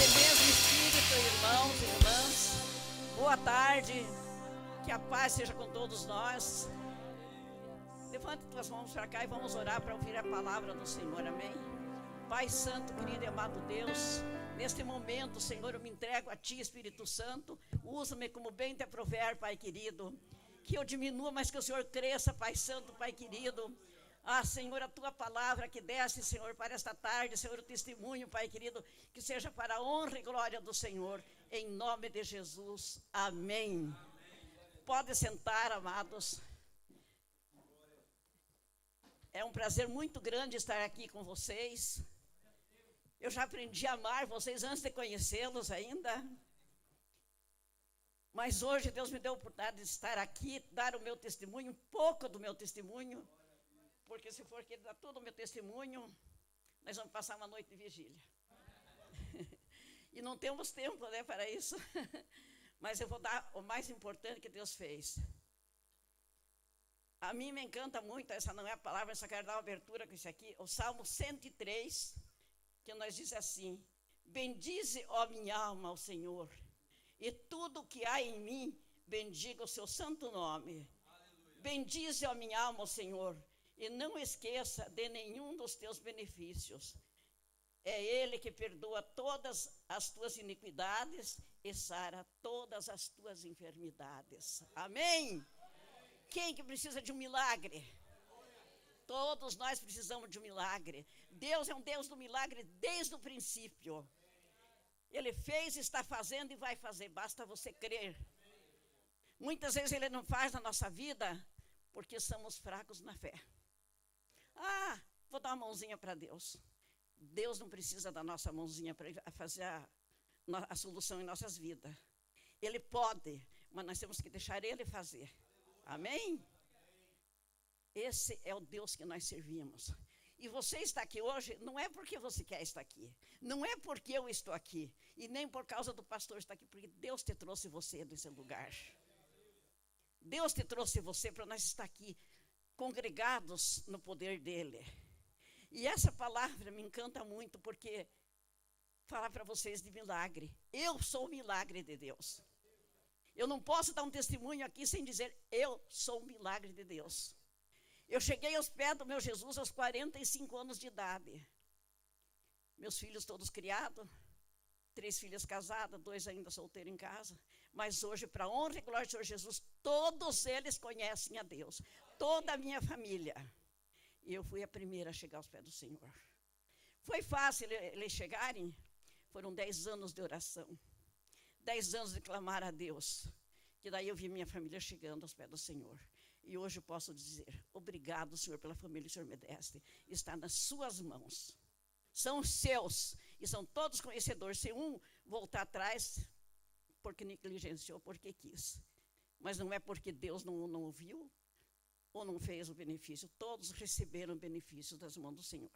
mesmo Espírito, irmãos e irmãs, boa tarde, que a paz seja com todos nós. Levante tuas mãos para cá e vamos orar para ouvir a palavra do Senhor, amém? Pai Santo, querido e amado Deus, neste momento, Senhor, eu me entrego a Ti, Espírito Santo, usa-me como bem Te aprover, Pai querido, que eu diminua, mas que o Senhor cresça, Pai Santo, Pai querido. Ah, Senhor, a Tua palavra que desce, Senhor, para esta tarde, Senhor, o testemunho, Pai querido, que seja para a honra e glória do Senhor, em nome de Jesus, amém. Pode sentar, amados. É um prazer muito grande estar aqui com vocês. Eu já aprendi a amar vocês antes de conhecê-los ainda. Mas hoje Deus me deu a oportunidade de estar aqui, dar o meu testemunho, um pouco do meu testemunho. Porque se for querer dar todo o meu testemunho, nós vamos passar uma noite de vigília. E não temos tempo, né, para isso. Mas eu vou dar o mais importante que Deus fez. A mim me encanta muito, essa não é a palavra, eu só quero dar uma abertura com isso aqui. O Salmo 103, que nós diz assim: bendize, ó minha alma, ao Senhor, e tudo o que há em mim, bendiga o seu santo nome. Aleluia. Bendize, ó minha alma, ao Senhor, e não esqueça de nenhum dos teus benefícios. É Ele que perdoa todas as tuas iniquidades e sara todas as tuas enfermidades. Amém? Quem que precisa de um milagre? Todos nós precisamos de um milagre. Deus é um Deus do milagre desde o princípio. Ele fez, está fazendo e vai fazer, basta você crer. Muitas vezes Ele não faz na nossa vida porque somos fracos na fé. Ah, vou dar uma mãozinha para Deus. Deus não precisa da nossa mãozinha para fazer a solução em nossas vidas. Ele pode, mas nós temos que deixar Ele fazer. Amém? Esse é o Deus que nós servimos. E você está aqui hoje, não é porque você quer estar aqui. Não é porque eu estou aqui. E nem por causa do pastor estar aqui, porque Deus te trouxe você nesse lugar. Deus te trouxe você para nós estar aqui, congregados no poder dEle. E essa palavra me encanta muito, porque falar para vocês de milagre. Eu sou o milagre de Deus. Eu não posso dar um testemunho aqui sem dizer, eu sou o milagre de Deus. Eu cheguei aos pés do meu Jesus aos 45 anos de idade. Meus filhos todos criados, 3 filhas casadas, 2 ainda solteiros em casa. Mas hoje, para a honra e glória do Senhor Jesus, todos eles conhecem a Deus. Toda a minha família. E eu fui a primeira a chegar aos pés do Senhor. Foi fácil eles chegarem? Foram 10 anos de oração. 10 anos de clamar a Deus. Que daí eu vi minha família chegando aos pés do Senhor. E hoje eu posso dizer, obrigado, Senhor, pela família que o Senhor me deste. Está nas suas mãos. São seus. E são todos conhecedores. Se um voltar atrás, porque negligenciou, porque quis. Mas não é porque Deus não ouviu ou não fez o benefício. Todos receberam benefícios das mãos do Senhor.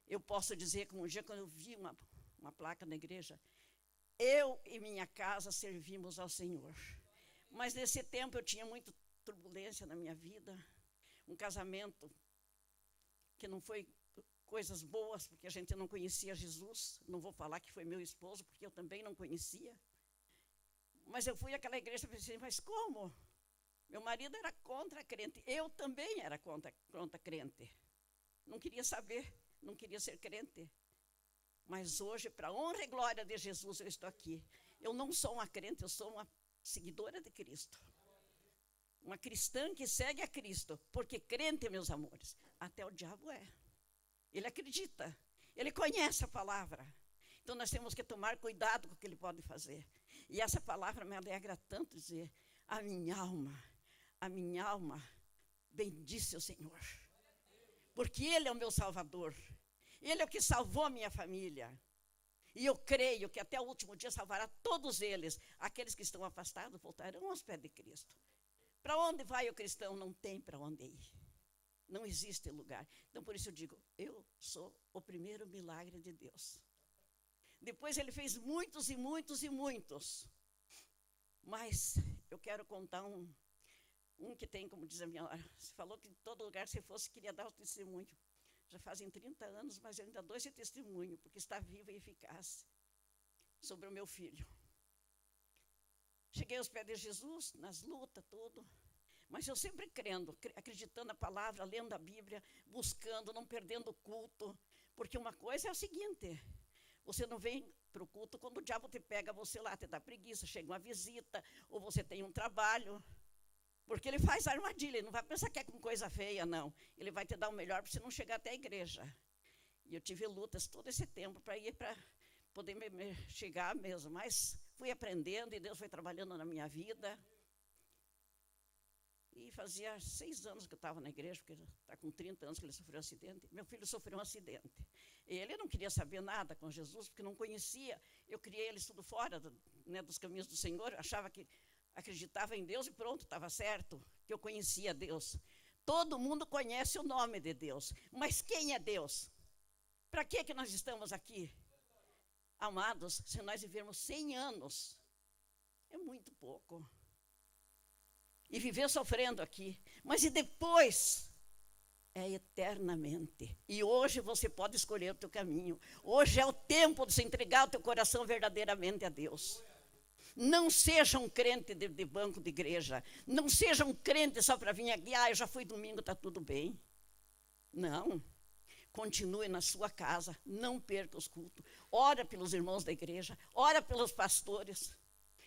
Eu posso dizer que um dia, quando eu vi uma placa na igreja, eu e minha casa servimos ao Senhor. Mas nesse tempo eu tinha muita turbulência na minha vida. Um casamento que não foi coisas boas, porque a gente não conhecia Jesus. Não vou falar que foi meu esposo, porque eu também não conhecia. Mas eu fui àquela igreja e pensei, mas como? Meu marido era contra crente, eu também era contra crente. Não queria saber, não queria ser crente. Mas hoje, para a honra e glória de Jesus, eu estou aqui. Eu não sou uma crente, eu sou uma seguidora de Cristo. Uma cristã que segue a Cristo. Porque crente, meus amores, até o diabo é. Ele acredita, ele conhece a palavra. Então nós temos que tomar cuidado com o que ele pode fazer. E essa palavra me alegra tanto dizer, a minha alma, bendice o Senhor. Porque Ele é o meu Salvador. Ele é o que salvou a minha família. E eu creio que até o último dia salvará todos eles. Aqueles que estão afastados voltarão aos pés de Cristo. Para onde vai o cristão? Não tem para onde ir. Não existe lugar. Então por isso eu digo, eu sou o primeiro milagre de Deus. Depois Ele fez muitos e muitos e muitos. Mas eu quero contar um que tem, como diz a minha hora. Você falou que em todo lugar você fosse, queria dar o testemunho. Já fazem 30 anos, mas eu ainda dou esse testemunho, porque está vivo e eficaz. sobre o meu filho. Cheguei aos pés de Jesus, nas lutas, tudo. Mas eu sempre crendo, acreditando na palavra, lendo a Bíblia, buscando, não perdendo o culto. Porque uma coisa é o seguinte, você não vem para o culto quando o diabo te pega você lá, te dá preguiça, chega uma visita, ou você tem um trabalho. Porque ele faz armadilha, ele não vai pensar que é com coisa feia, não. Ele vai te dar o melhor para você não chegar até a igreja. E eu tive lutas todo esse tempo para ir para poder me chegar mesmo. Mas fui aprendendo e Deus foi trabalhando na minha vida. E fazia 6 anos que eu estava na igreja, porque está com 30 anos que ele sofreu um acidente. Meu filho sofreu um acidente. Ele não queria saber nada com Jesus, porque não conhecia. Eu criei ele tudo fora dos caminhos do Senhor. Eu achava que acreditava em Deus e pronto, estava certo, que eu conhecia Deus. Todo mundo conhece o nome de Deus. Mas quem é Deus? Para que nós estamos aqui? Amados, se nós vivermos 100 anos, é muito pouco. E viver sofrendo aqui. Mas e depois? É eternamente. E hoje você pode escolher o teu caminho. Hoje é o tempo de se entregar o teu coração verdadeiramente a Deus. Não seja um crente de banco de igreja. Não seja um crente só para vir aqui. Eu já fui domingo, está tudo bem. Não. Continue na sua casa. Não perca os cultos. Ora pelos irmãos da igreja. Ora pelos pastores.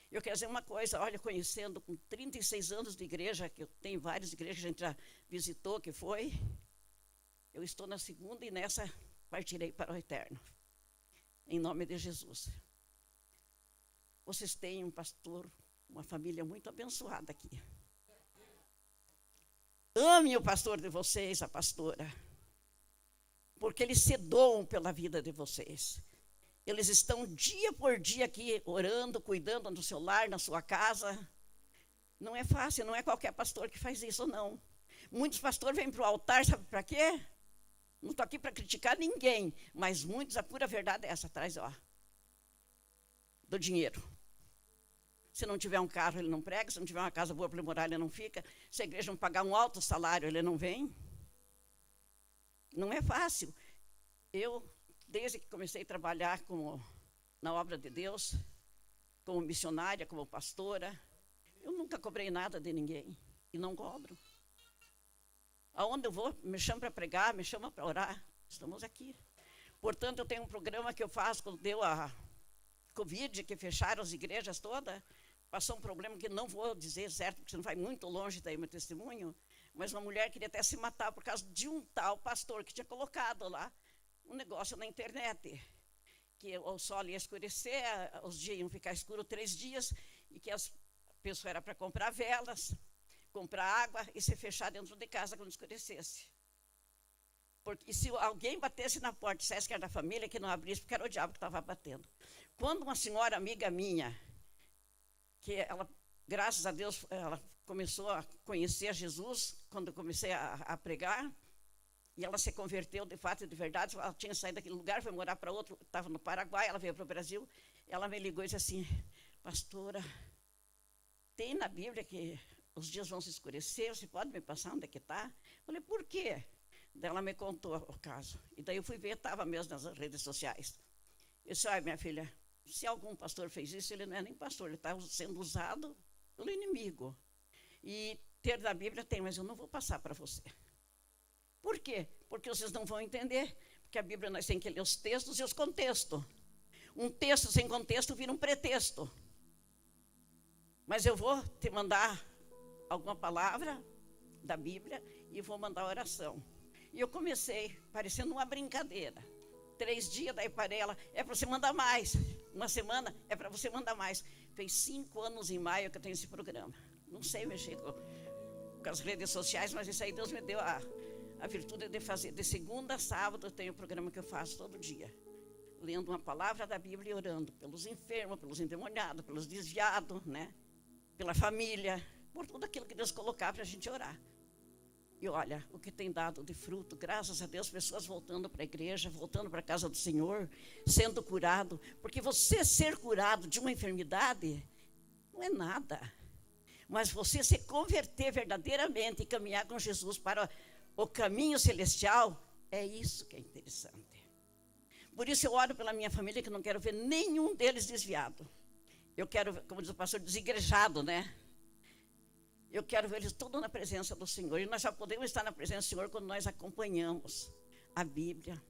Eu quero dizer uma coisa, olha, conhecendo com 36 anos de igreja, que eu tenho várias igrejas que a gente já visitou, que foi, eu estou na segunda e nessa partirei para o eterno. Em nome de Jesus. Vocês têm um pastor, uma família muito abençoada aqui. Ame o pastor de vocês, a pastora, porque eles se doam pela vida de vocês. Eles estão dia por dia aqui, orando, cuidando do seu lar, na sua casa. Não é fácil, não é qualquer pastor que faz isso, não. Muitos pastores vêm para o altar, sabe para quê? Não estou aqui para criticar ninguém, mas muitos, a pura verdade é essa, atrás, do dinheiro. Se não tiver um carro, ele não prega. Se não tiver uma casa boa para ele morar, ele não fica. Se a igreja não pagar um alto salário, ele não vem. Não é fácil. Desde que comecei a trabalhar na obra de Deus, como missionária, como pastora, eu nunca cobrei nada de ninguém. E não cobro. Aonde eu vou, me chama para pregar, me chama para orar. Estamos aqui. Portanto, eu tenho um programa que eu faço quando deu a Covid, que fecharam as igrejas todas. Passou um problema que não vou dizer certo, porque não vai muito longe daí meu testemunho. Mas uma mulher queria até se matar por causa de um tal pastor que tinha colocado lá um negócio na internet, que o sol ia escurecer, os dias iam ficar escuros 3 dias, e que as pessoas eram para comprar velas, comprar água e se fechar dentro de casa quando escurecesse. Porque se alguém batesse na porta e dissesse que era da família, que não abrisse, porque era o diabo que estava batendo. Quando uma senhora amiga minha, que ela, graças a Deus, ela começou a conhecer Jesus, quando eu comecei a pregar, e ela se converteu de fato e de verdade. Ela tinha saído daquele lugar, foi morar para outro, estava no Paraguai, ela veio para o Brasil. Ela me ligou e disse assim: pastora, tem na Bíblia que os dias vão se escurecer, você pode me passar onde é que está? Eu falei, por quê? Daí ela me contou o caso. E daí eu fui ver, estava mesmo nas redes sociais. Eu disse, minha filha, se algum pastor fez isso, ele não é nem pastor, ele está sendo usado pelo inimigo. E ter da Bíblia tem, mas eu não vou passar para você. Por quê? Porque vocês não vão entender. Porque a Bíblia nós temos que ler os textos e os contextos. Um texto sem contexto vira um pretexto. Mas eu vou te mandar alguma palavra da Bíblia e vou mandar oração. E eu comecei, parecendo uma brincadeira. 3 dias, daí parei, ela, é para você mandar mais. Uma semana, é para você mandar mais. Fez 5 anos em maio que eu tenho esse programa. Não sei mexer com as redes sociais, mas isso aí Deus me deu a virtude de fazer. De segunda a sábado eu tenho um programa que eu faço todo dia. Lendo uma palavra da Bíblia e orando pelos enfermos, pelos endemoniados, pelos desviados, né? Pela família, por tudo aquilo que Deus colocar para a gente orar. E olha, o que tem dado de fruto, graças a Deus, pessoas voltando para a igreja, voltando para a casa do Senhor, sendo curado. Porque você ser curado de uma enfermidade não é nada. Mas você se converter verdadeiramente e caminhar com Jesus para o caminho celestial, é isso que é interessante. Por isso eu oro pela minha família, que não quero ver nenhum deles desviado. Eu quero, como diz o pastor, desigrejado, né? Eu quero ver eles todos na presença do Senhor. E nós só podemos estar na presença do Senhor quando nós acompanhamos a Bíblia.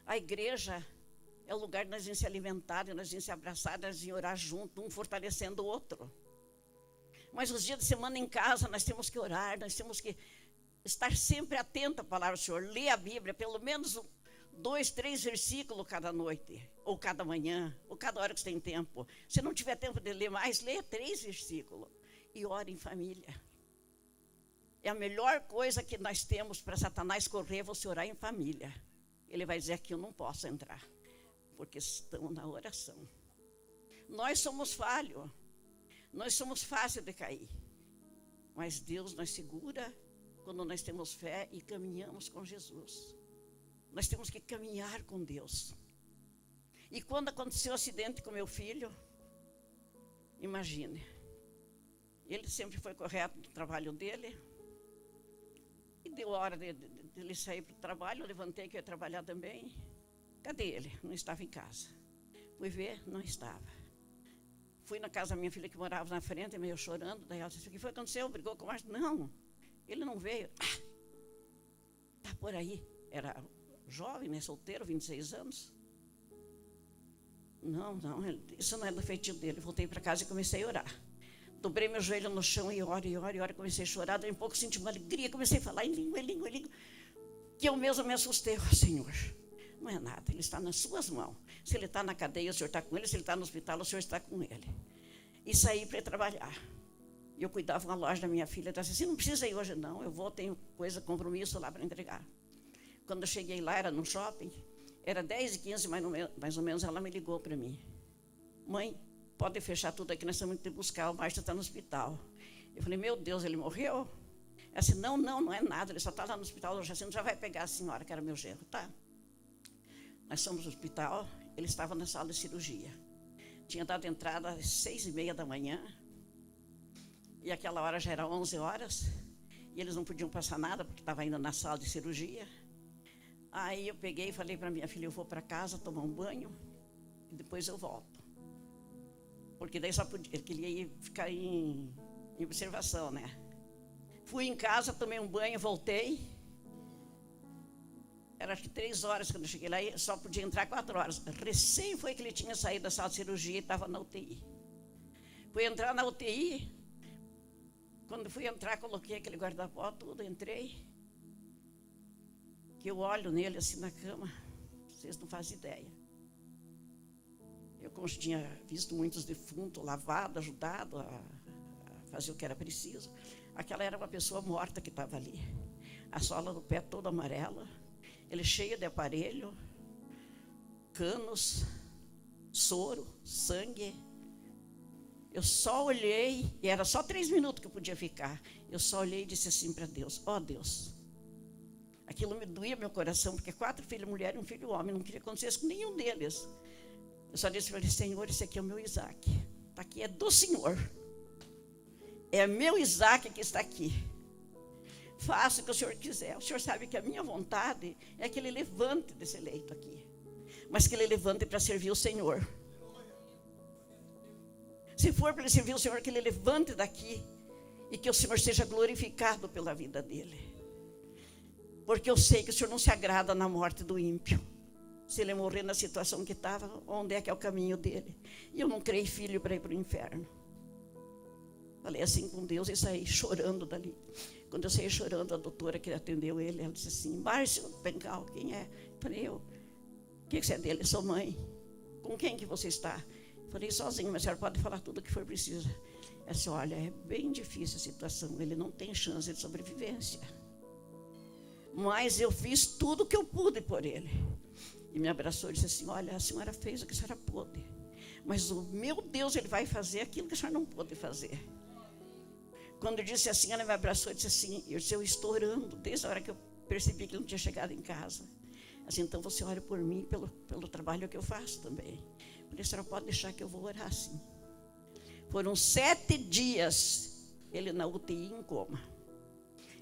A igreja é o lugar de nós se alimentar, de nós se abraçar, de nós orar junto, um fortalecendo o outro. Mas os dias de semana em casa, nós temos que orar, nós temos que estar sempre atento à palavra do Senhor. Ler a Bíblia, pelo menos 2, 3 versículos cada noite, ou cada manhã, ou cada hora que você tem tempo. Se não tiver tempo de ler mais, leia 3 versículos e ore em família. É a melhor coisa que nós temos para Satanás correr, você orar em família. Ele vai dizer que eu não posso entrar, porque estamos na oração. Nós somos falhos, nós somos fáceis de cair, mas Deus nos segura quando nós temos fé e caminhamos com Jesus. Nós temos que caminhar com Deus. E quando aconteceu o acidente com meu filho, imagine, ele sempre foi correto no trabalho dele, e deu hora dele sair para o trabalho, eu levantei que eu ia trabalhar também. Cadê ele? Não estava em casa. Fui ver, não estava. Fui na casa da minha filha que morava na frente, meio chorando. Daí ela disse, o que foi que aconteceu? Brigou com o Márcio? Não, ele não veio. Está por aí. Era jovem, né, solteiro, 26 anos. Não, isso não é do feitio dele. Voltei para casa e comecei a orar. Dobrei meu joelho no chão e oro, comecei a chorar. Daí um pouco senti uma alegria, comecei a falar em língua, que eu mesmo me assustei. Senhor, não é nada, ele está nas suas mãos. Se ele está na cadeia, o Senhor está com ele. Se ele está no hospital, o Senhor está com ele. E saí para trabalhar. Eu cuidava uma loja da minha filha. Ela disse assim, não precisa ir hoje não, eu vou, tenho coisa, compromisso lá para entregar. Quando eu cheguei lá, era no shopping, era 10h15 mais ou menos, ela me ligou para mim. Mãe, pode fechar tudo aqui, nós estamos indo te buscar, o Márcio está no hospital. Eu falei, meu Deus, ele morreu? Ela disse, não é nada, ele só está lá no hospital, você já vai pegar a senhora, que era meu genro, tá? Nós fomos no hospital, ele estava na sala de cirurgia. Tinha dado entrada às 6h30 da manhã, e aquela hora já era 11 horas, e eles não podiam passar nada, porque estava ainda na sala de cirurgia. Aí eu peguei e falei para minha filha, eu vou para casa tomar um banho, e depois eu volto. Porque daí só podia, ele queria ficar em observação, né? Fui em casa, tomei um banho, voltei. Era acho que 3 horas quando eu cheguei lá, e só podia entrar 4 horas. Recém foi que ele tinha saído da sala de cirurgia e estava na UTI. Fui entrar na UTI, quando fui entrar, coloquei aquele guarda-pó, tudo, entrei. Que eu olho nele assim na cama, vocês não fazem ideia. Eu, como tinha visto muitos defuntos, lavado, ajudado a fazer o que era preciso, aquela era uma pessoa morta que estava ali. A sola do pé toda amarela, ele cheio de aparelho, canos, soro, sangue. Eu só olhei, e era só 3 minutos que eu podia ficar. Eu só olhei e disse assim para Deus, ó Deus. Aquilo me doía meu coração, porque 4 filhos mulher e 1 filho homem, não queria que acontecesse com nenhum deles. Eu só disse para ele, Senhor, esse aqui é o meu Isaac. Está aqui, é do Senhor. É meu Isaac que está aqui. Faça o que o Senhor quiser. O Senhor sabe que a minha vontade é que ele levante desse leito aqui. Mas que ele levante para servir o Senhor. Se for para ele servir o Senhor, que ele levante daqui. E que o Senhor seja glorificado pela vida dele. Porque eu sei que o Senhor não se agrada na morte do ímpio. Se ele morrer na situação que estava, onde é que é o caminho dele? E eu não criei filho para ir para o inferno. Falei assim com Deus e saí chorando dali. Quando eu saí chorando, a doutora que atendeu ele, ela disse assim, Márcio, vem cá, quem é? Falei, eu. O que você é dele? Sou mãe. Com quem que você está? Falei, sozinho, mas a senhora pode falar tudo o que for preciso. Ela disse, olha, é bem difícil a situação, ele não tem chance de sobrevivência. Mas eu fiz tudo o que eu pude por ele. E me abraçou e disse assim, olha, a senhora fez o que a senhora pôde. Mas o meu Deus, ele vai fazer aquilo que a senhora não pôde fazer. Quando eu disse assim, ela me abraçou e disse assim, eu estou orando, desde a hora que eu percebi que ele não tinha chegado em casa. Assim, então você ora por mim, pelo trabalho que eu faço também. Falei, a senhora pode deixar que eu vou orar assim. Foram 7 dias, ele na UTI em coma.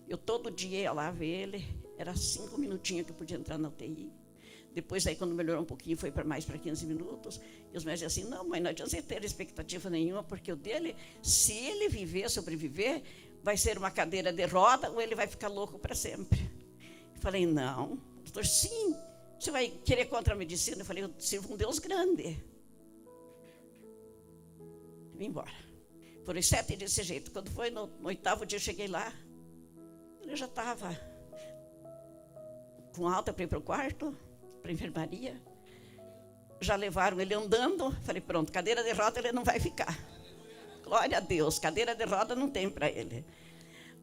Eu todo dia ia lá ver ele, era 5 minutinhos que eu podia entrar na UTI. Depois, aí, quando melhorou um pouquinho, foi para mais para 15 minutos. E os médicos assim, não, mãe, não adianta você ter expectativa nenhuma, porque o dele, se ele viver, sobreviver, vai ser uma cadeira de roda ou ele vai ficar louco para sempre. Eu falei, não, doutor, sim, você vai querer contra a medicina? Eu falei, eu sirvo um Deus grande. Vim embora. Foram 7 dias desse jeito. Quando foi no 8º dia, eu cheguei lá, ele já estava com alta para ir para o quarto, para a enfermaria. Já levaram ele andando. Falei, pronto, cadeira de roda ele não vai ficar. Glória a Deus, cadeira de roda não tem para ele.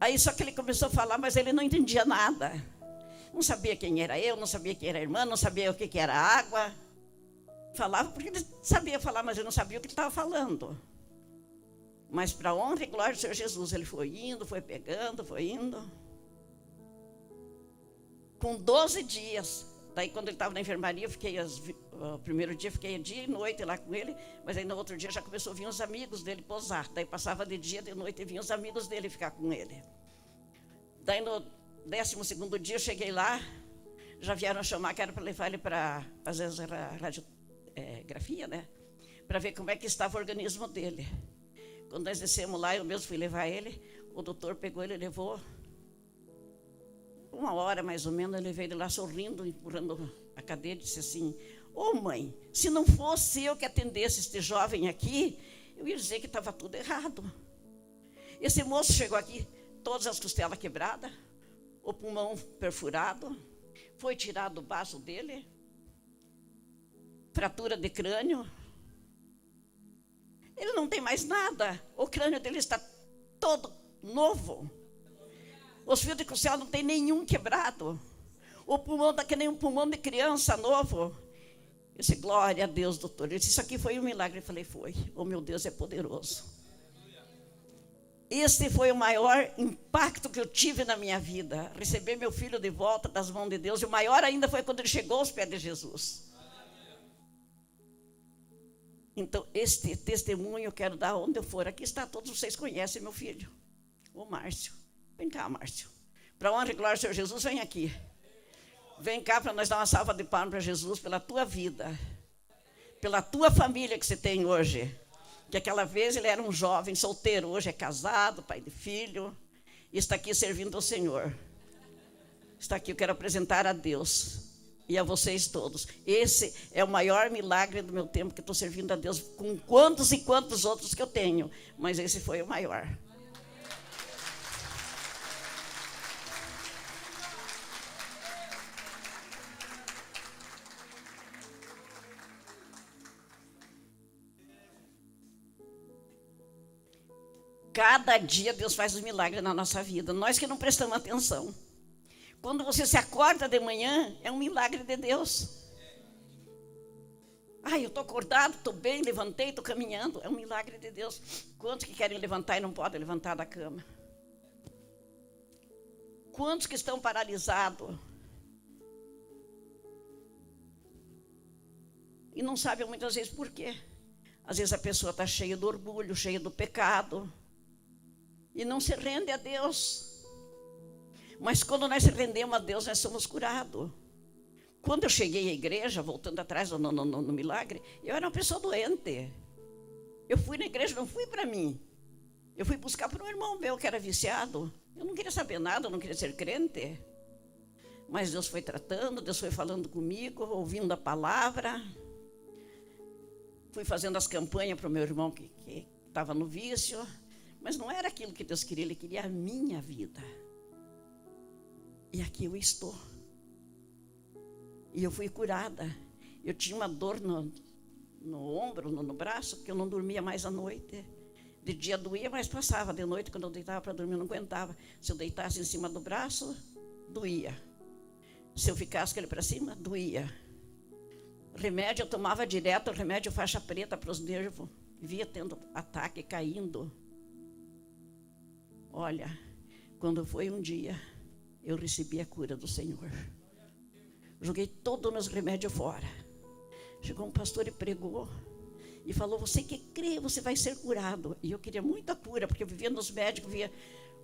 Aí só que ele começou a falar, mas ele não entendia nada. Não sabia quem era eu, não sabia quem era a irmã, não sabia o que era água. Falava porque ele sabia falar, mas ele não sabia o que ele estava falando. Mas para a honra e glória do Senhor Jesus, ele foi indo, foi pegando, foi indo. Com 12 dias, daí quando ele estava na enfermaria, eu fiquei, o primeiro dia fiquei dia e noite lá com ele, mas aí no outro dia já começou a vir os amigos dele posar. Daí passava de dia, de noite, e vinham os amigos dele ficar com ele. Daí no 12º dia eu cheguei lá, já vieram chamar, que era para levar ele para fazer a radiografia, né? Para ver como é que estava o organismo dele. Quando nós descemos lá, eu mesmo fui levar ele, o doutor pegou ele e levou. 1 hora mais ou menos, ele veio de lá sorrindo, empurrando a cadeira e disse assim, ô mãe, se não fosse eu que atendesse este jovem aqui, eu ia dizer que estava tudo errado. Esse moço chegou aqui, todas as costelas quebradas, o pulmão perfurado, foi tirado o baço dele, fratura de crânio. Ele não tem mais nada, o crânio dele está todo novo. Os fios de costela não tem nenhum quebrado. O pulmão está que nem um pulmão de criança novo. Eu disse, glória a Deus, doutor. Ele disse, isso aqui foi um milagre. Eu falei, foi. Oh, meu Deus, é poderoso. Este foi o maior impacto que eu tive na minha vida. Receber meu filho de volta das mãos de Deus. E o maior ainda foi quando ele chegou aos pés de Jesus. Então, este testemunho eu quero dar onde eu for. Aqui está, todos vocês conhecem meu filho, o Márcio. Vem cá, Márcio. Para a honra e glória do Senhor Jesus, vem aqui. Vem cá para nós dar uma salva de palmas para Jesus pela tua vida. Pela tua família que você tem hoje. Que aquela vez ele era um jovem solteiro, hoje é casado, pai de filho. E está aqui servindo ao Senhor. Está aqui, eu quero apresentar a Deus. E a vocês todos. Esse é o maior milagre do meu tempo que estou servindo a Deus. Com quantos e quantos outros que eu tenho. Mas esse foi o maior. Cada dia Deus faz um milagre na nossa vida. Nós que não prestamos atenção. Quando você se acorda de manhã, é um milagre de Deus. Ai, eu estou acordado, estou bem, levantei, estou caminhando. É um milagre de Deus. Quantos que querem levantar e não podem levantar da cama? Quantos que estão paralisados? E não sabem muitas vezes por quê. Às vezes a pessoa está cheia do orgulho, cheia do pecado. E não se rende a Deus. Mas quando nós se rendemos a Deus, nós somos curados. Quando eu cheguei à igreja, voltando atrás no milagre, eu era uma pessoa doente. Eu fui na igreja, não fui para mim. Eu fui buscar para um irmão meu que era viciado. Eu não queria saber nada, eu não queria ser crente. Mas Deus foi tratando, Deus foi falando comigo, ouvindo a palavra. Fui fazendo as campanhas para o meu irmão que estava no vício. Mas não era aquilo que Deus queria, Ele queria a minha vida. E aqui eu estou. E eu fui curada. Eu tinha uma dor no ombro, no braço, que eu não dormia mais à noite. De dia doía, mas passava. De noite, quando eu deitava para dormir, eu não aguentava. Se eu deitasse em cima do braço, doía. Se eu ficasse com ele para cima, doía. Remédio eu tomava direto, remédio faixa preta para os nervos. Via tendo ataque, caindo. Olha, quando foi um dia, eu recebi a cura do Senhor. Joguei todos os meus remédios fora. Chegou um pastor e pregou. E falou, você que crê, você vai ser curado. E eu queria muita cura, porque eu vivia nos médicos,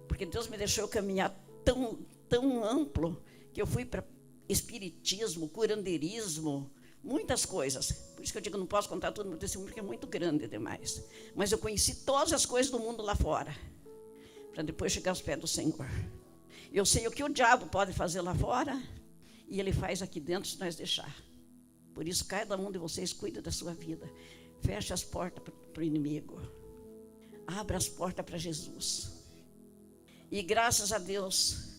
porque Deus me deixou caminhar tão amplo, que eu fui para espiritismo, curandeirismo, muitas coisas. Por isso que eu digo, não posso contar tudo no meu testemunho, porque é muito grande demais. Mas eu conheci todas as coisas do mundo lá fora, para depois chegar aos pés do Senhor. Eu sei o que o diabo pode fazer lá fora, e ele faz aqui dentro se nós deixar. Por isso, cada um de vocês cuida da sua vida. Feche as portas para o inimigo. Abra as portas para Jesus. E graças a Deus,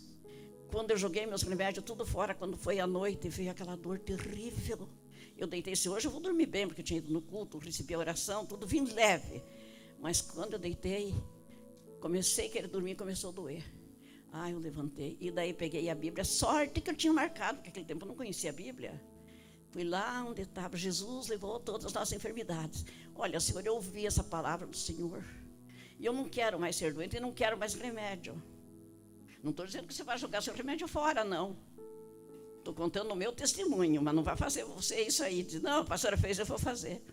quando eu joguei meus remédios tudo fora, quando foi à noite, veio aquela dor terrível. Eu deitei, se hoje eu vou dormir bem, porque eu tinha ido no culto, recebi a oração, tudo vim leve. Mas quando eu deitei, comecei a querer dormir, começou a doer. Eu levantei, e daí peguei a Bíblia. Sorte que eu tinha marcado, porque naquele tempo eu não conhecia a Bíblia. Fui lá onde estava, Jesus levou todas as nossas enfermidades. Olha, Senhor, eu ouvi essa palavra do Senhor. E eu não quero mais ser doente, e não quero mais remédio. Não estou dizendo que você vai jogar seu remédio fora, não. Estou contando o meu testemunho, mas não vai fazer você isso aí. Diz, não, a pastora fez, eu vou fazer.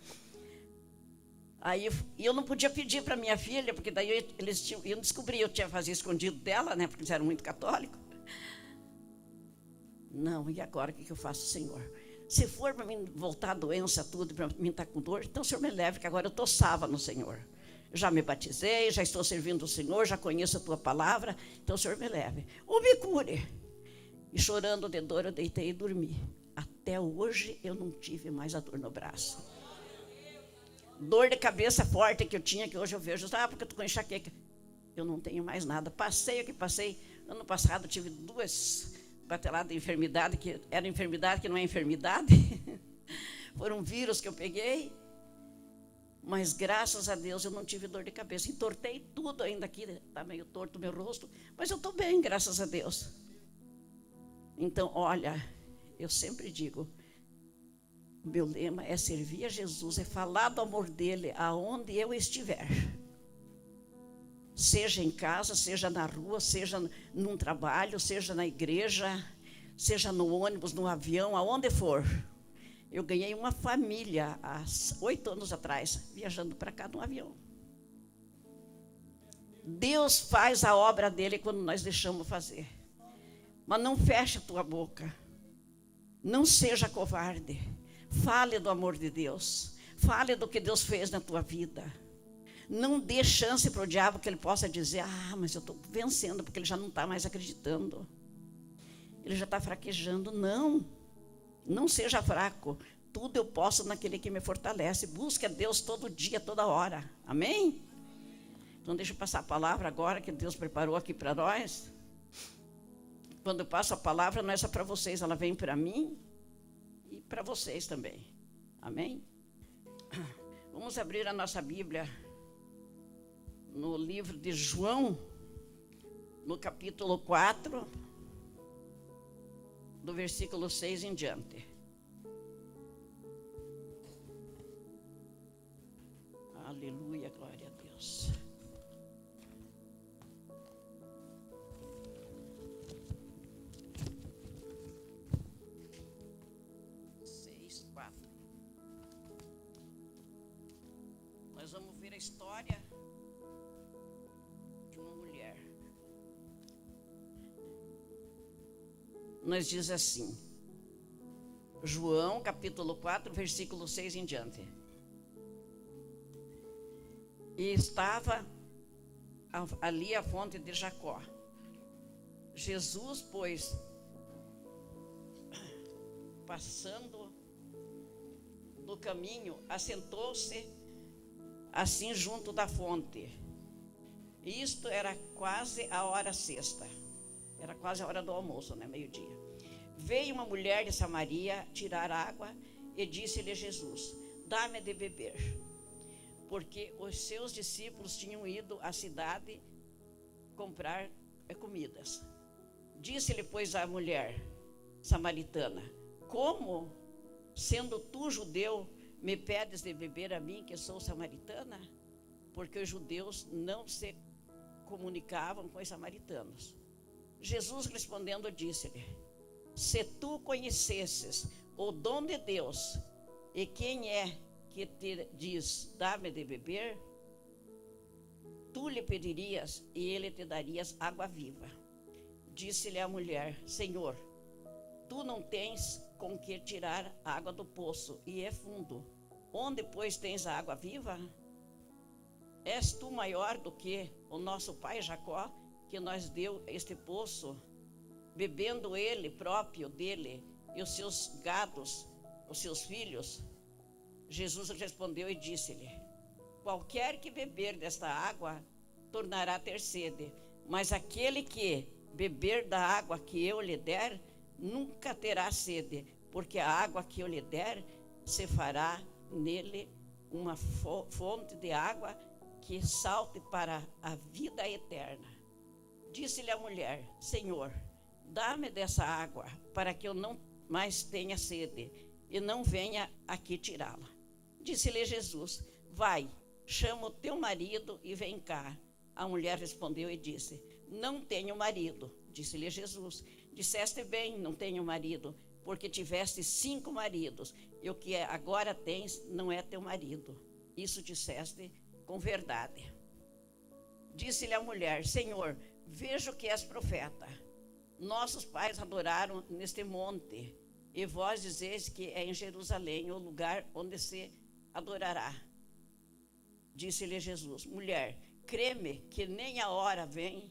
Aí eu não podia pedir para minha filha, porque daí eu descobri, eu tinha fazido escondido dela, né, porque eles eram muito católicos. Não, e agora o que eu faço, Senhor? Se for para mim voltar a doença, tudo, para mim estar com dor, então o Senhor me leve, que agora eu estou salva no Senhor. Já me batizei, já estou servindo o Senhor, já conheço a tua palavra, então o Senhor me leve. Ou me cure. E chorando de dor, eu deitei e dormi. Até hoje eu não tive mais a dor no braço. Dor de cabeça forte que eu tinha, que hoje eu vejo, porque eu estou com enxaqueca. Eu não tenho mais nada. Passei o que passei. Ano passado tive 2 bateladas de enfermidade, que era enfermidade que não é enfermidade. Foram vírus que eu peguei. Mas graças a Deus eu não tive dor de cabeça. Entortei tudo ainda aqui, está meio torto o meu rosto. Mas eu estou bem, graças a Deus. Então, olha, eu sempre digo, o meu lema é servir a Jesus, é falar do amor dele aonde eu estiver. Seja em casa, seja na rua, seja num trabalho, seja na igreja, seja no ônibus, no avião, aonde for. Eu ganhei uma família há 8 anos atrás, viajando para cá num avião. Deus faz a obra dele quando nós deixamos fazer. Mas não feche a tua boca. Não seja covarde. Fale do amor de Deus. Fale do que Deus fez na tua vida. Não dê chance para o diabo que ele possa dizer, mas eu estou vencendo, porque ele já não está mais acreditando. Ele já está fraquejando. Não seja fraco. Tudo eu posso naquele que me fortalece. Busque a Deus todo dia, toda hora. Amém? Então deixa eu passar a palavra agora que Deus preparou aqui para nós. Quando eu passo a palavra, não é só para vocês, ela vem para mim e para vocês também. Amém? Vamos abrir a nossa Bíblia no livro de João, no capítulo 4, do versículo 6 em diante. Aleluia, glória a Deus. Nós vamos ver a história de uma mulher. Nós diz assim, João, capítulo 4, versículo 6 em diante. E estava ali a fonte de Jacó. Jesus, pois, passando no caminho, assentou-se assim junto da fonte. Isto era quase a hora sexta. Era quase a hora do almoço, né? Meio-dia. Veio uma mulher de Samaria tirar água e disse-lhe Jesus, dá-me de beber. Porque os seus discípulos tinham ido à cidade comprar comidas. Disse-lhe, pois, a mulher samaritana, como, sendo tu judeu, me pedes de beber a mim, que sou samaritana? Porque os judeus não se comunicavam com os samaritanos. Jesus respondendo disse-lhe, se tu conhecesses o dom de Deus, e quem é que te diz, dá-me de beber, tu lhe pedirias e ele te daria água viva. Disse-lhe a mulher, Senhor, Tu não tens com que tirar água do poço, e é fundo. Onde, pois, tens a água viva? És tu maior do que o nosso pai Jacó, que nos deu este poço, bebendo ele próprio dele, e os seus gados, os seus filhos? Jesus respondeu e disse-lhe: qualquer que beber desta água tornará a ter sede, mas aquele que beber da água que eu lhe der nunca terá sede, porque a água que eu lhe der se fará nele uma fonte de água que salte para a vida eterna. Disse-lhe a mulher: Senhor, dá-me dessa água, para que eu não mais tenha sede, e não venha aqui tirá-la. Disse-lhe Jesus: vai, chama o teu marido e vem cá. A mulher respondeu e disse: não tenho marido. Disse-lhe Jesus: disseste bem, não tenho marido, porque tiveste 5 maridos, e o que agora tens não é teu marido. Isso disseste com verdade. Disse-lhe a mulher: Senhor, vejo que és profeta. Nossos pais adoraram neste monte, e vós dizeis que é em Jerusalém o lugar onde se adorará. Disse-lhe Jesus: mulher, crê-me que nem a hora vem,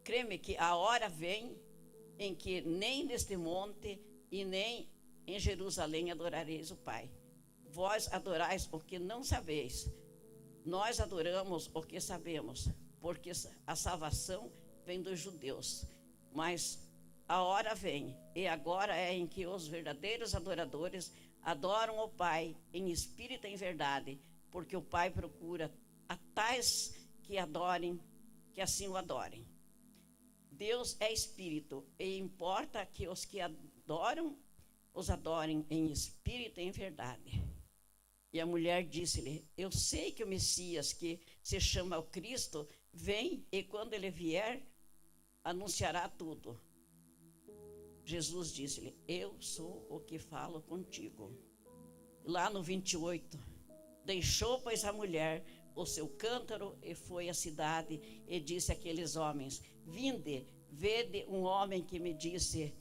crê-me que a hora vem em que nem neste monte e nem em Jerusalém adorareis o Pai. Vós adorais o que não sabeis, nós adoramos o que sabemos, porque a salvação vem dos judeus. Mas a hora vem, e agora é em que os verdadeiros adoradores adoram o Pai em espírito e em verdade, porque o Pai procura a tais que adorem, que assim o adorem. Deus é espírito, e importa que os que adoram, os adorem em espírito e em verdade. E a mulher disse-lhe: eu sei que o Messias, que se chama o Cristo, vem, e quando ele vier, anunciará tudo. Jesus disse-lhe: eu sou o que falo contigo. Lá no 28, deixou, pois, a mulher o seu cântaro e foi à cidade, e disse àqueles homens: vinde, vede um homem que me disse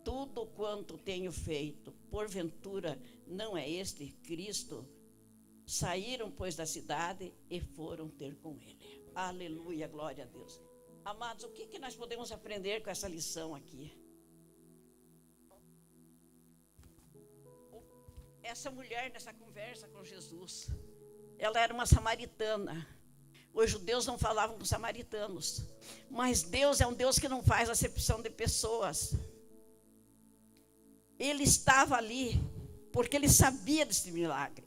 tudo quanto tenho feito. Porventura não é este Cristo? Saíram, pois, da cidade e foram ter com ele. Aleluia, glória a Deus. Amados, o que nós podemos aprender com essa lição aqui? Essa mulher, nessa conversa com Jesus, ela era uma samaritana. Os judeus não falavam com os samaritanos, mas Deus é um Deus que não faz acepção de pessoas. Ele estava ali porque ele sabia desse milagre.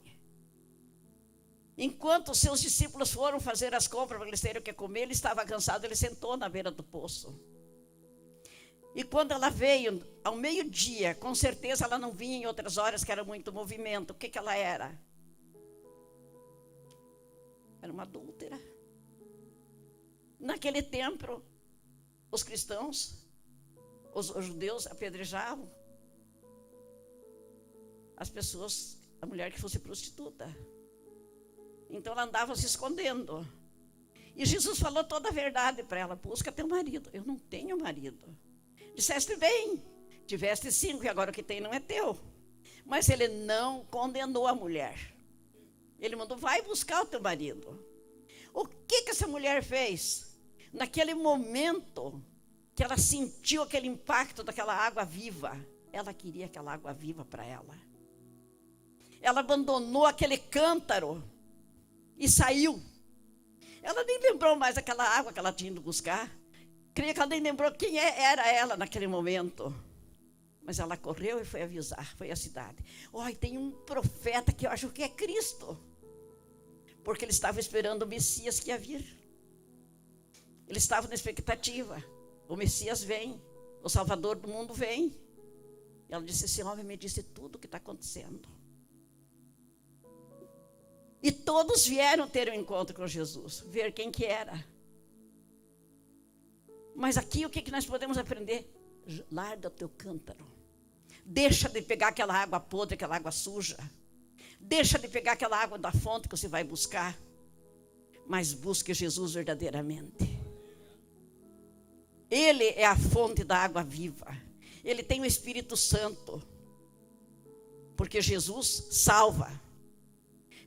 Enquanto os seus discípulos foram fazer as compras para eles terem o que comer, ele estava cansado, ele sentou na beira do poço. E quando ela veio ao meio-dia, com certeza ela não vinha em outras horas que era muito movimento. O que ela era? Era uma adúltera. Naquele tempo, os cristãos, os judeus apedrejavam as pessoas, a mulher que fosse prostituta. Então ela andava se escondendo. E Jesus falou toda a verdade para ela: busca teu marido. Eu não tenho marido. Disseste bem, tiveste 5 e agora o que tem não é teu. Mas ele não condenou a mulher. Ele mandou: vai buscar o teu marido. O que essa mulher fez? Naquele momento que ela sentiu aquele impacto daquela água viva, ela queria aquela água viva para ela. Ela abandonou aquele cântaro e saiu. Ela nem lembrou mais daquela água que ela tinha ido buscar. Creio que ela nem lembrou quem era ela naquele momento. Mas ela correu e foi avisar, foi à cidade. Olha, tem um profeta que eu acho que é Cristo. Porque ele estava esperando o Messias que ia vir. Ele estava na expectativa. O Messias vem, o Salvador do mundo vem. E ela disse: esse homem me disse tudo o que está acontecendo. E todos vieram ter um encontro com Jesus, ver quem que era. Mas aqui o que nós podemos aprender? Larga o teu cântaro. Deixa de pegar aquela água podre, aquela água suja. Deixa de pegar aquela água da fonte que você vai buscar. Mas busque Jesus verdadeiramente. Ele é a fonte da água viva. Ele tem o Espírito Santo. Porque Jesus salva.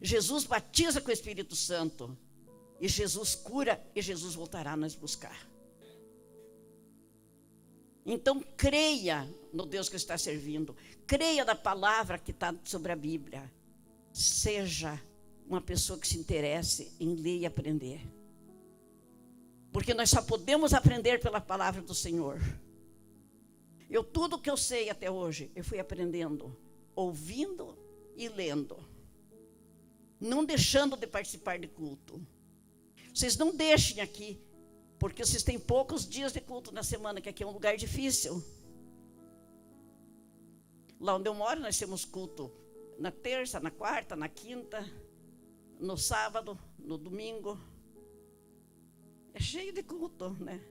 Jesus batiza com o Espírito Santo. E Jesus cura e Jesus voltará a nos buscar. Então creia no Deus que está servindo. Creia na palavra que está sobre a Bíblia. Seja uma pessoa que se interesse em ler e aprender. Porque nós só podemos aprender pela palavra do Senhor. Tudo que eu sei até hoje, eu fui aprendendo, ouvindo e lendo. Não deixando de participar de culto. Vocês não deixem aqui, porque vocês têm poucos dias de culto na semana, que aqui é um lugar difícil. Lá onde eu moro, nós temos culto na terça, na quarta, na quinta, no sábado, no domingo. É cheio de culto, né?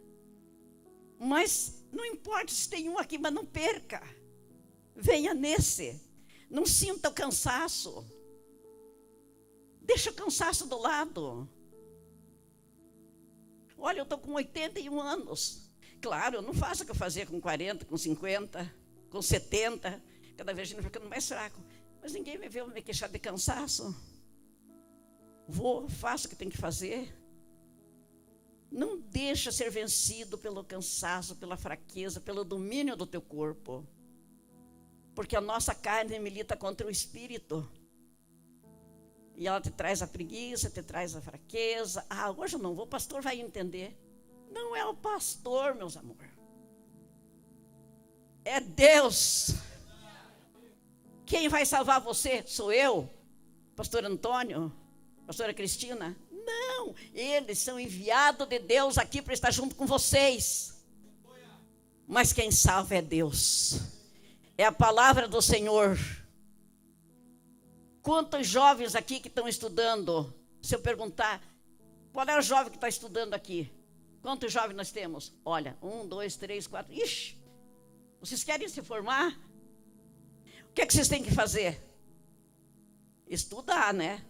Mas não importa se tem um aqui, mas não perca. Venha nesse. Não sinta o cansaço. Deixa o cansaço do lado. Olha, eu estou com 81 anos. Claro, eu não faço o que eu fazia com 40, com 50, com 70. Cada vez a gente vai ficando mais fraco. Mas ninguém me vê me queixar de cansaço. Faço o que tem que fazer. Não deixa ser vencido pelo cansaço, pela fraqueza, pelo domínio do teu corpo. Porque a nossa carne milita contra o espírito. E ela te traz a preguiça, te traz a fraqueza. Hoje eu não vou, o pastor vai entender. Não é o pastor, meus amores. É Deus. Quem vai salvar você? Sou eu? Pastor Antônio? Pastora Cristina? Não, eles são enviados de Deus aqui para estar junto com vocês. Mas quem salva é Deus. É a palavra do Senhor. Quantos jovens aqui que estão estudando? Se eu perguntar, qual é o jovem que está estudando aqui? Quantos jovens nós temos? Olha, 1, 2, 3, 4. Ixi, vocês querem se formar? O que é que vocês têm que fazer? Estudar, né?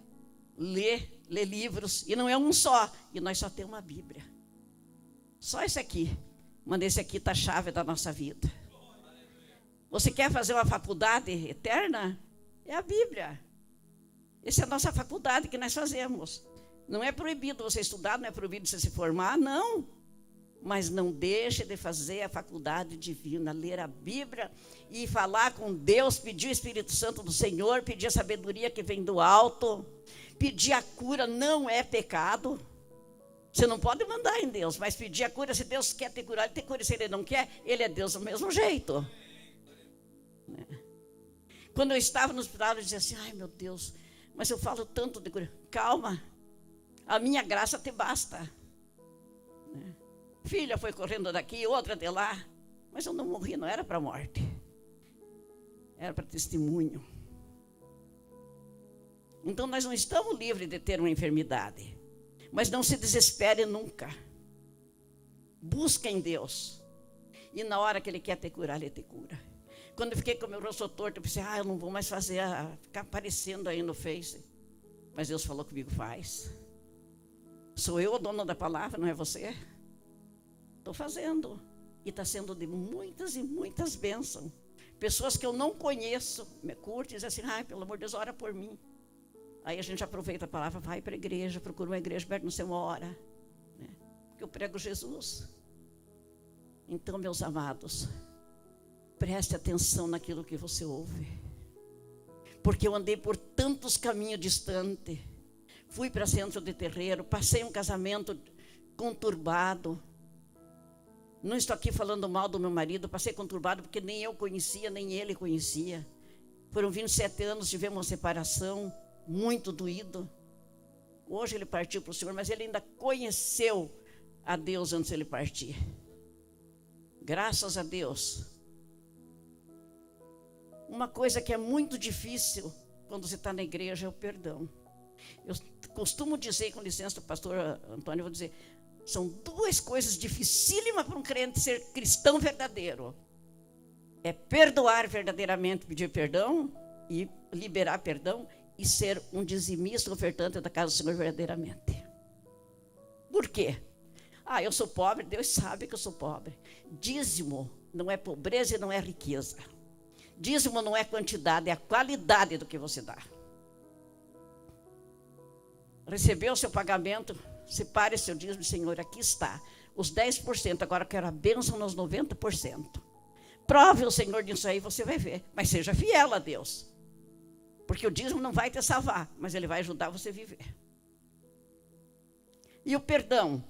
Ler livros, e não é um só, e nós só temos uma Bíblia. Só esse aqui. Mas esse aqui está a chave da nossa vida. Você quer fazer uma faculdade eterna? É a Bíblia. Essa é a nossa faculdade que nós fazemos. Não é proibido você estudar, não é proibido você se formar, não. Mas não deixe de fazer a faculdade divina, ler a Bíblia e falar com Deus, pedir o Espírito Santo do Senhor, pedir a sabedoria que vem do alto, pedir a cura não é pecado. Você não pode mandar em Deus, mas pedir a cura, se Deus quer te curar, ele te cura, se ele não quer, ele é Deus do mesmo jeito. Quando eu estava no hospital, eu dizia assim, ai meu Deus, mas eu falo tanto de cura. Calma, a minha graça te basta. Filha foi correndo daqui, outra de lá. Mas eu não morri, não era para morte. Era para testemunho. Então nós não estamos livres de ter uma enfermidade. Mas não se desespere nunca. Busca em Deus. E na hora que Ele quer te curar, Ele te cura. Quando eu fiquei com o meu rosto torto, eu pensei, eu não vou mais fazer, ficar aparecendo aí no Face. Mas Deus falou comigo, faz. Sou eu o dono da palavra, não é você? Estou fazendo. E está sendo de muitas e muitas bênçãos. Pessoas que eu não conheço, me curtem e dizem assim, pelo amor de Deus, ora por mim. Aí a gente aproveita a palavra, vai para a igreja, procura uma igreja perto, não sei uma hora. Porque eu prego Jesus. Então, meus amados, preste atenção naquilo que você ouve. Porque eu andei por tantos caminhos distantes. Fui para centro de terreiro, passei um casamento conturbado. Não estou aqui falando mal do meu marido, passei conturbado porque nem eu conhecia, nem ele conhecia. Foram 27 anos, tivemos uma separação, muito doído. Hoje ele partiu para o Senhor, mas ele ainda conheceu a Deus antes de ele partir. Graças a Deus. Uma coisa que é muito difícil quando você está na igreja é o perdão. Eu costumo dizer, com licença do pastor Antônio, eu vou dizer, são duas coisas dificílimas para um crente ser cristão verdadeiro. É perdoar verdadeiramente, pedir perdão e liberar perdão e ser um dizimista ofertante da casa do Senhor verdadeiramente. Por quê? Eu sou pobre, Deus sabe que eu sou pobre. Dízimo não é pobreza e não é riqueza. Dízimo não é quantidade, é a qualidade do que você dá. Recebeu o seu pagamento, separe seu dízimo, Senhor, aqui está. Os 10%, agora eu quero a bênção nos 90%. Prove o Senhor disso aí, você vai ver. Mas seja fiel a Deus. Porque o dízimo não vai te salvar, mas ele vai ajudar você a viver. E o perdão?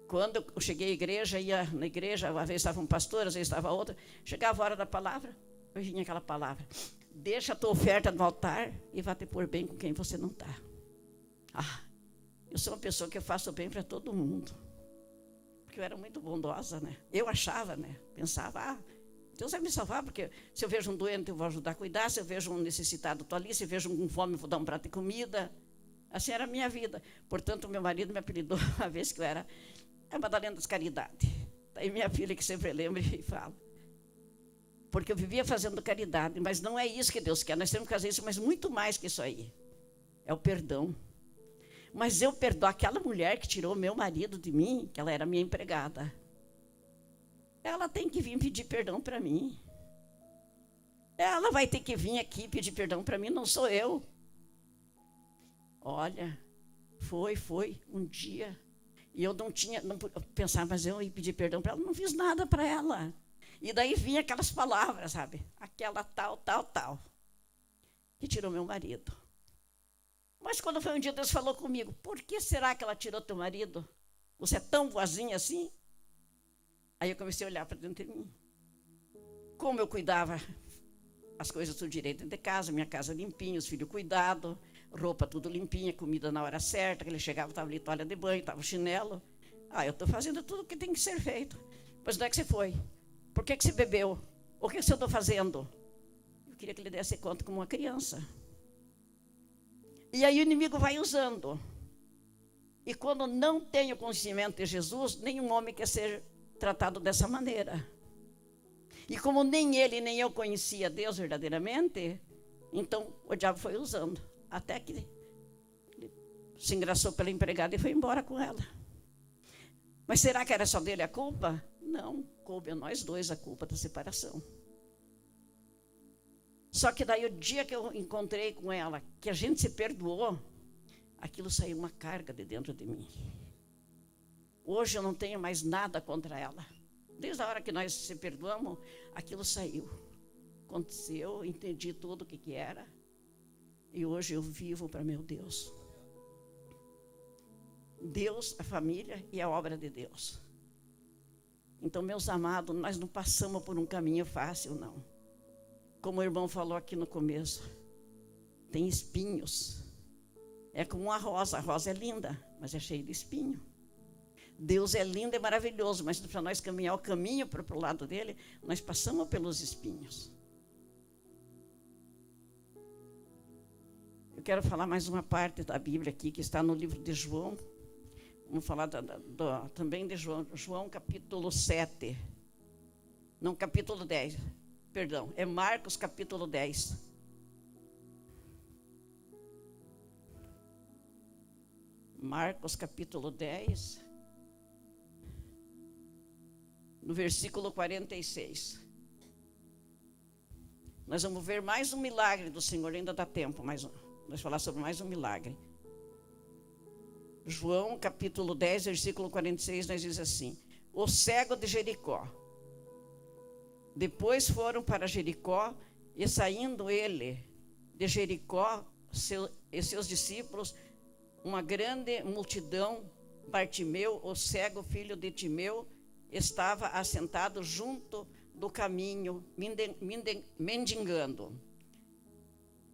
Quando eu cheguei à igreja, ia na igreja, às vezes estava um pastor, às vezes estava outra, chegava a hora da palavra, eu vinha aquela palavra: deixa a tua oferta no altar e vá te pôr bem com quem você não está. Eu sou uma pessoa que eu faço bem para todo mundo. Porque eu era muito bondosa, né? Eu achava, né? Pensava, Deus vai me salvar, porque se eu vejo um doente, eu vou ajudar a cuidar, se eu vejo um necessitado, estou ali, se eu vejo um com fome, eu vou dar um prato de comida. Assim era a minha vida. Portanto, meu marido me apelidou uma vez que eu era a Madalena das Caridades. Daí minha filha, que sempre lembra e fala. Porque eu vivia fazendo caridade, mas não é isso que Deus quer. Nós temos que fazer isso, mas muito mais que isso aí. É o perdão. Mas eu perdoo aquela mulher que tirou meu marido de mim, que ela era minha empregada. Ela tem que vir pedir perdão para mim. Ela vai ter que vir aqui pedir perdão para mim, não sou eu. Olha, foi um dia. E eu não pensava, mas eu ia pedir perdão para ela, não fiz nada para ela. E daí vinha aquelas palavras, sabe? Aquela tal, que tirou meu marido. Mas quando foi um dia, Deus falou comigo: por que será que ela tirou teu marido? Você é tão boazinha assim? Aí eu comecei a olhar para dentro de mim. Como eu cuidava as coisas tudo direito dentro de casa, minha casa limpinha, os filhos cuidados, roupa tudo limpinha, comida na hora certa, que ele chegava, estava ali toalha de banho, estava chinelo. Eu estou fazendo tudo o que tem que ser feito. Pois onde é que você foi? Por que você bebeu? O que você está fazendo? Eu queria que ele desse conta como uma criança. E aí o inimigo vai usando. E quando não tem o conhecimento de Jesus, nenhum homem quer ser tratado dessa maneira. E como nem ele nem eu conhecia Deus verdadeiramente, então o diabo foi usando. Até que ele se engraçou pela empregada e foi embora com ela. Mas será que era só dele a culpa? Não, coube a nós dois a culpa da separação. Só que daí o dia que eu encontrei com ela, que a gente se perdoou, aquilo saiu uma carga de dentro de mim. Hoje eu não tenho mais nada contra ela. Desde a hora que nós se perdoamos, aquilo saiu. Aconteceu, entendi tudo o que era. E hoje eu vivo para meu Deus. Deus, a família e a obra de Deus. Então, meus amados, nós não passamos por um caminho fácil, não. Como o irmão falou aqui no começo, tem espinhos. É como uma rosa. A rosa é linda, mas é cheia de espinho. Deus é lindo e maravilhoso, mas para nós caminhar o caminho para o lado dele, nós passamos pelos espinhos. Eu quero falar mais uma parte da Bíblia aqui, que está no livro de João. Vamos falar também de João capítulo 7. Não, capítulo 10. Perdão, é Marcos capítulo 10. Marcos capítulo 10, no versículo 46. Nós vamos ver mais um milagre do Senhor, ainda dá tempo, mas vamos falar sobre mais um milagre. João capítulo 10, versículo 46, nós diz assim: o cego de Jericó. Depois foram para Jericó, e saindo ele de Jericó, e seus discípulos, uma grande multidão, Bartimeu, o cego filho de Timeu, estava assentado junto do caminho, mendigando.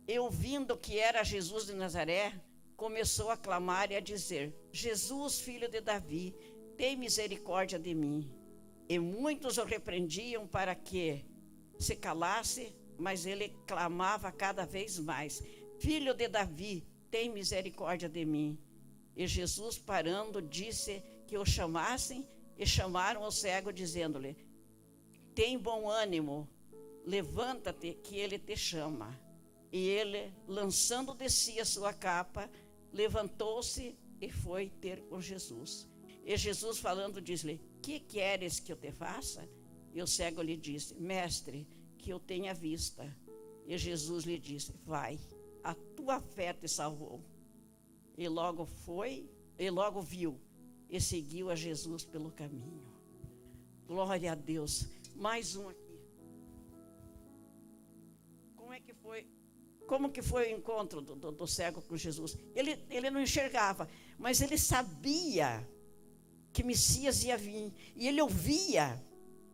E ouvindo que era Jesus de Nazaré, começou a clamar e a dizer: Jesus, filho de Davi, tem misericórdia de mim. E muitos o repreendiam para que se calasse, mas ele clamava cada vez mais: Filho de Davi, tem misericórdia de mim. E Jesus, parando, disse que o chamassem, e chamaram o cego, dizendo-lhe: tem bom ânimo, levanta-te, que ele te chama. E ele, lançando de si a sua capa, levantou-se e foi ter com Jesus. E Jesus, falando, diz-lhe: que queres que eu te faça? E o cego lhe disse: mestre, que eu tenha vista. E Jesus lhe disse: vai, a tua fé te salvou. E logo viu e seguiu a Jesus pelo caminho. Glória a Deus. Mais um aqui. Como que foi o encontro do cego com Jesus? Ele não enxergava, mas ele sabia que Messias ia vir. E ele ouvia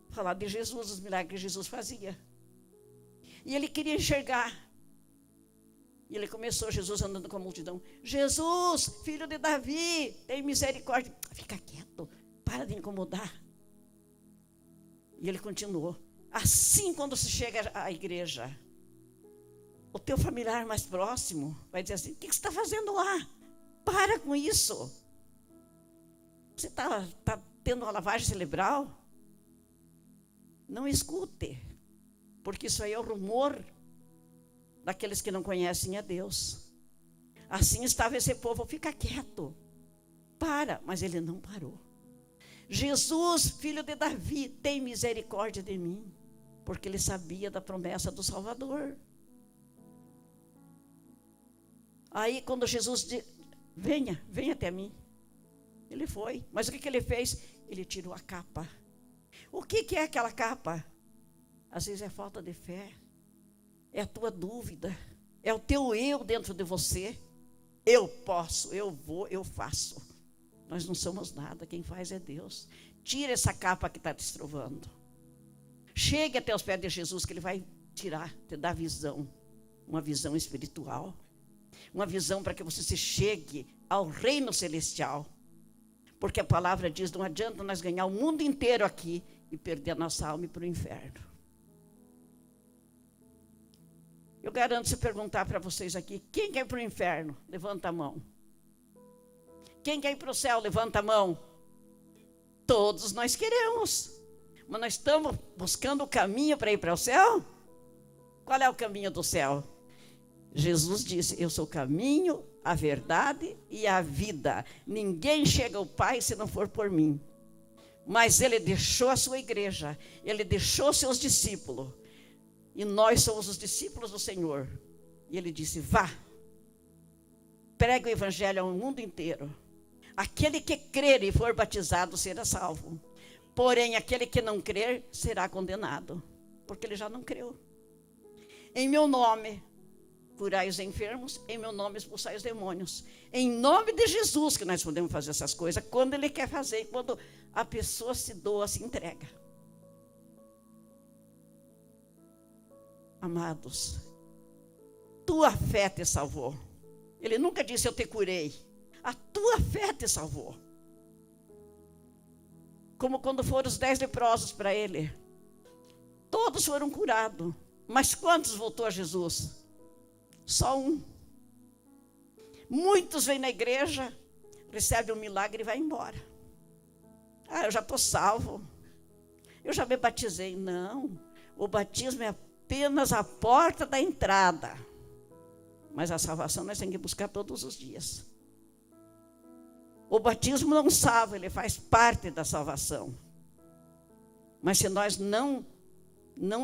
falar de Jesus, os milagres que Jesus fazia. E ele queria enxergar. E ele começou, Jesus andando com a multidão: Jesus, filho de Davi, tem misericórdia. Fica quieto, para de incomodar. E ele continuou. Assim, quando se chega à igreja, o teu familiar mais próximo vai dizer assim: o que você está fazendo lá? Para com isso. Você está tendo uma lavagem cerebral? Não escute, porque isso aí é o rumor daqueles que não conhecem a Deus. Assim estava esse povo: fica quieto, para. Mas ele não parou. Jesus, filho de Davi, tem misericórdia de mim, porque ele sabia da promessa do Salvador. Aí quando Jesus disse: venha até mim, ele foi. Mas o que ele fez? Ele tirou a capa. O que é aquela capa? Às vezes é falta de fé, é a tua dúvida, é o teu eu dentro de você. Eu posso, eu vou, eu faço. Nós não somos nada, quem faz é Deus. Tira essa capa que está te estrovando. Chegue até os pés de Jesus, que Ele vai tirar, te dar visão. Uma visão espiritual. Uma visão para que você se chegue ao reino celestial. Porque a palavra diz: não adianta nós ganhar o mundo inteiro aqui e perder a nossa alma e ir para o inferno. Eu garanto, se perguntar para vocês aqui: quem quer ir para o inferno? Levanta a mão. Quem quer ir para o céu? Levanta a mão. Todos nós queremos. Mas nós estamos buscando o caminho para ir para o céu? Qual é o caminho do céu? Jesus disse: eu sou o caminho, a verdade e a vida. Ninguém chega ao Pai se não for por mim. Mas Ele deixou a sua igreja. Ele deixou seus discípulos. E nós somos os discípulos do Senhor. E Ele disse: vá, pregue o evangelho ao mundo inteiro. Aquele que crer e for batizado será salvo. Porém, aquele que não crer será condenado, porque ele já não creu. Em meu nome curai os enfermos, em meu nome expulsai os demônios. Em nome de Jesus que nós podemos fazer essas coisas, quando Ele quer fazer, e quando a pessoa se doa, se entrega. Amados, tua fé te salvou. Ele nunca disse: eu te curei. A tua fé te salvou. Como quando foram os 10 leprosos para ele. Todos foram curados. Mas quantos voltou a Jesus? Só um. Muitos vêm na igreja, recebem um milagre e vai embora. Eu já estou salvo. Eu já me batizei. Não, o batismo é apenas a porta da entrada. Mas a salvação nós temos que buscar todos os dias. O batismo não salva, ele faz parte da salvação. Mas se nós não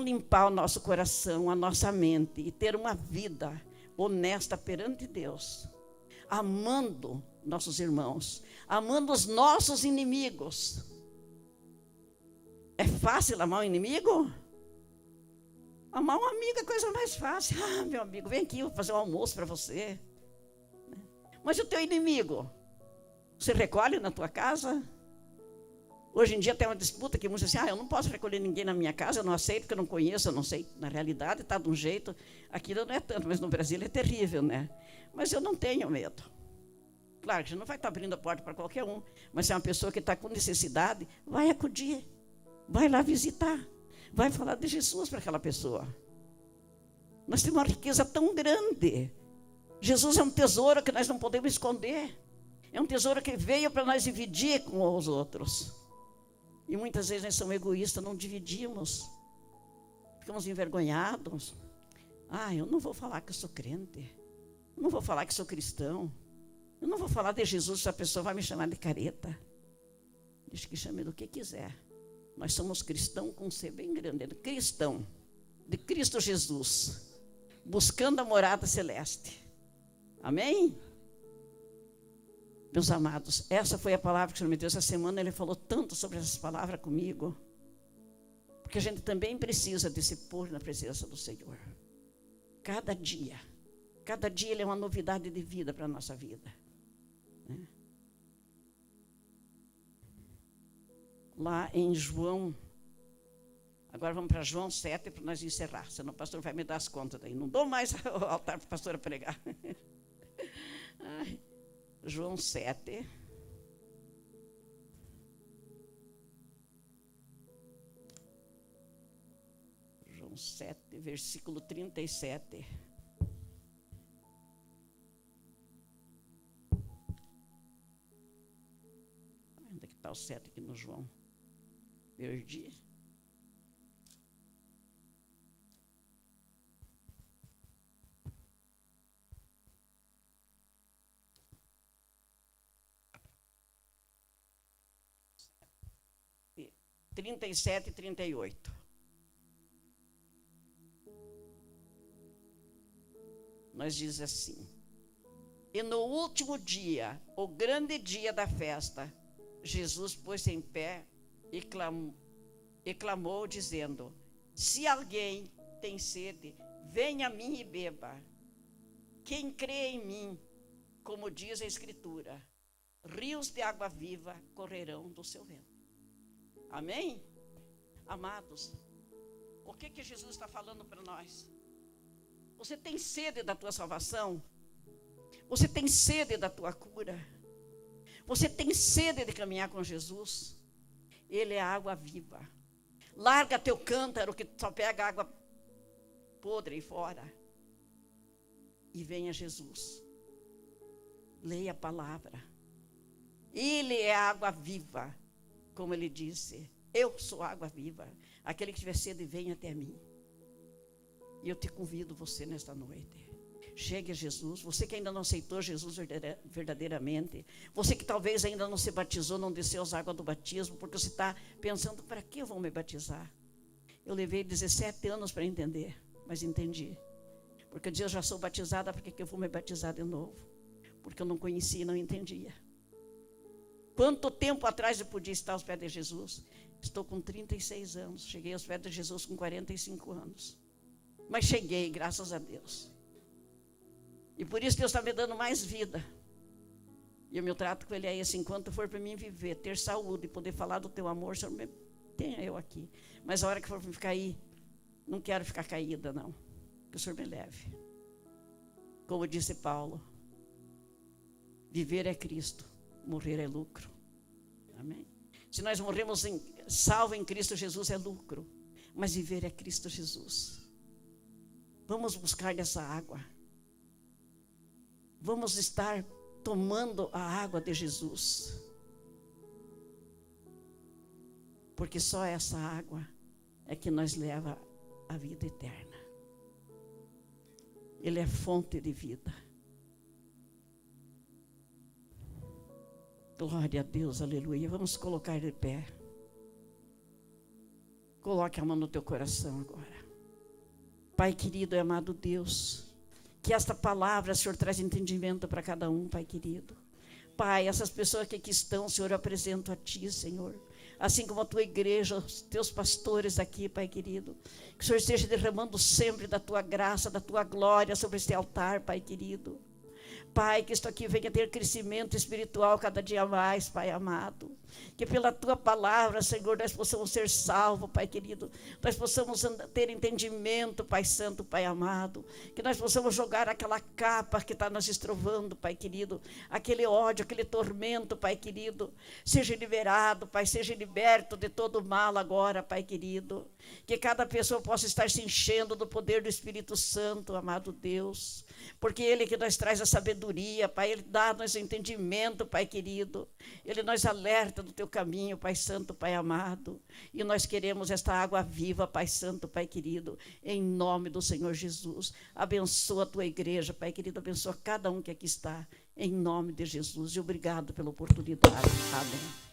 limpar o nosso coração, a nossa mente, e ter uma vida honesta perante Deus, amando nossos irmãos, amando os nossos inimigos. É fácil amar um inimigo? Amar um amigo é a coisa mais fácil. Meu amigo, vem aqui, eu vou fazer um almoço para você. Mas e o teu inimigo? Você recolhe na tua casa? Hoje em dia tem uma disputa que muitos dizem: eu não posso recolher ninguém na minha casa, eu não aceito, porque eu não conheço, eu não sei. Na realidade está de um jeito, aqui não é tanto, mas no Brasil é terrível, né? Mas eu não tenho medo. Claro que a gente não vai estar abrindo a porta para qualquer um, mas se é uma pessoa que está com necessidade, vai acudir, vai lá visitar, vai falar de Jesus para aquela pessoa. Nós temos uma riqueza tão grande. Jesus é um tesouro que nós não podemos esconder. É um tesouro que veio para nós dividir com os outros. E muitas vezes nós somos egoístas, não dividimos. Ficamos envergonhados. Eu não vou falar que eu sou crente. Eu não vou falar que sou cristão. Eu não vou falar de Jesus, se a pessoa vai me chamar de careta. Diz que chame do que quiser. Nós somos cristão com C bem grande. Cristão, de Cristo Jesus, buscando a morada celeste. Amém? Meus amados, essa foi a palavra que o Senhor me deu essa semana. Ele falou tanto sobre essas palavras comigo. Porque a gente também precisa de se pôr na presença do Senhor. Cada dia Ele é uma novidade de vida para a nossa vida. Né? Lá em João, agora vamos para João 7 para nós encerrar, senão o pastor vai me dar as contas daí. Não dou mais o altar para a pastora pregar. Ai, João 7. João 7, versículo 37. Onde é que está o 7 aqui no João? Perdi. E 37 e 38. Nós diz assim: e no último dia, o grande dia da festa, Jesus pôs-se em pé e clamou, dizendo: se alguém tem sede, venha a mim e beba. Quem crê em mim, como diz a Escritura, rios de água viva correrão do seu ventre. Amém? Amados, o que Jesus está falando para nós? Você tem sede da tua salvação? Você tem sede da tua cura? Você tem sede de caminhar com Jesus? Ele é a água viva. Larga teu cântaro que só pega água podre e fora. E venha Jesus. Leia a palavra. Ele é a água viva. Como ele disse, eu sou a água viva. Aquele que tiver sede, venha até mim. E eu te convido você nesta noite. Chegue a Jesus. Você que ainda não aceitou Jesus verdadeiramente. Você que talvez ainda não se batizou, não desceu as águas do batismo, porque você está pensando, para que eu vou me batizar? Eu levei 17 anos para entender, mas entendi. Porque eu dizia, eu já sou batizada, por que eu vou me batizar de novo? Porque eu não conhecia e não entendia. Quanto tempo atrás eu podia estar aos pés de Jesus? Estou com 36 anos. Cheguei aos pés de Jesus com 45 anos. Mas cheguei, graças a Deus. E por isso Deus está me dando mais vida. E o meu trato com Ele é esse: enquanto for para mim viver, ter saúde e poder falar do teu amor, Senhor, tenha eu aqui. Mas a hora que for para ficar aí, não quero ficar caída, não. Que o Senhor me leve. Como disse Paulo, viver é Cristo, morrer é lucro. Amém? Se nós morremos salvo em Cristo Jesus, é lucro. Mas viver é Cristo Jesus. Vamos buscar dessa água. Vamos estar tomando a água de Jesus. Porque só essa água é que nos leva à vida eterna. Ele é fonte de vida. Glória a Deus, aleluia. Vamos colocar de pé. Coloque a mão no teu coração agora. Pai querido e amado Deus, que esta palavra, Senhor, traz entendimento para cada um, Pai querido. Pai, essas pessoas que aqui estão, Senhor, eu apresento a Ti, Senhor. Assim como a Tua igreja, os Teus pastores aqui, Pai querido. Que o Senhor esteja derramando sempre da Tua graça, da Tua glória sobre este altar, Pai querido. Pai, que isto aqui venha ter crescimento espiritual cada dia mais, Pai amado. Que pela Tua palavra, Senhor, nós possamos ser salvos, Pai querido. Nós possamos ter entendimento, Pai santo, Pai amado. Que nós possamos jogar aquela capa que está nos estrovando, Pai querido. Aquele ódio, aquele tormento, Pai querido. Seja liberado, Pai, seja liberto de todo o mal agora, Pai querido. Que cada pessoa possa estar se enchendo do poder do Espírito Santo, amado Deus. Porque Ele que nos traz a sabedoria, Pai, Ele dá-nos o entendimento, Pai querido. Ele nos alerta do Teu caminho, Pai santo, Pai amado. E nós queremos esta água viva, Pai santo, Pai querido, em nome do Senhor Jesus. Abençoa a Tua igreja, Pai querido, abençoa cada um que aqui está, em nome de Jesus. E obrigado pela oportunidade. Amém.